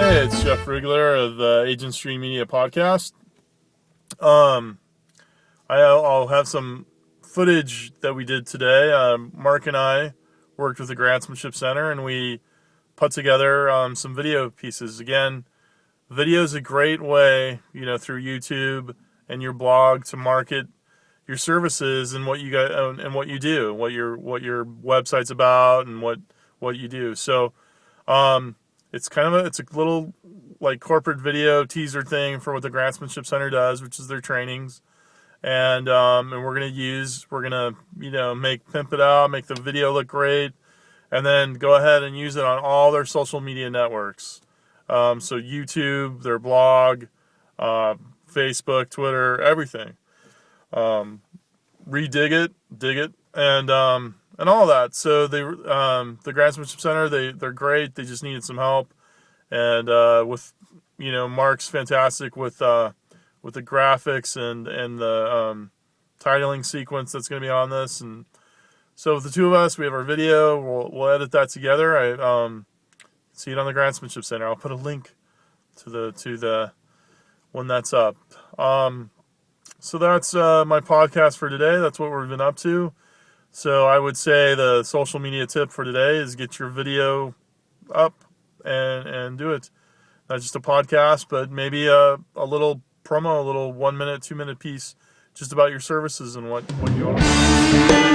Hey, it's Jeff Rigler of the Agent Stream Media Podcast. I'll have some footage that we did today. Mark and I worked with the Grantsmanship Center, and we put together some video pieces. Again, video is a great way, through YouTube and your blog to market your services and what you got and what you do, what your website's about, and what you do. So, it's a little like corporate video teaser thing for what the Grantsmanship Center does, which is their trainings. And we're gonna pimp it out, make the video look great, and then go ahead and use it on all their social media networks. So YouTube, their blog, Facebook, Twitter, everything. Dig it, and all that. So the Grantsmanship Center, they're great. They just needed some help, and Mark's fantastic with the graphics and the titling sequence that's going to be on this. And so with the two of us, we have our video. We'll edit that together. See it on the Grantsmanship Center. I'll put a link to the when that's up. So that's my podcast for today. That's what we've been up to. So I would say the social media tip for today is get your video up and do it. Not just a podcast, but maybe a little promo, a little 1 minute, 2 minute piece just about your services and what you offer.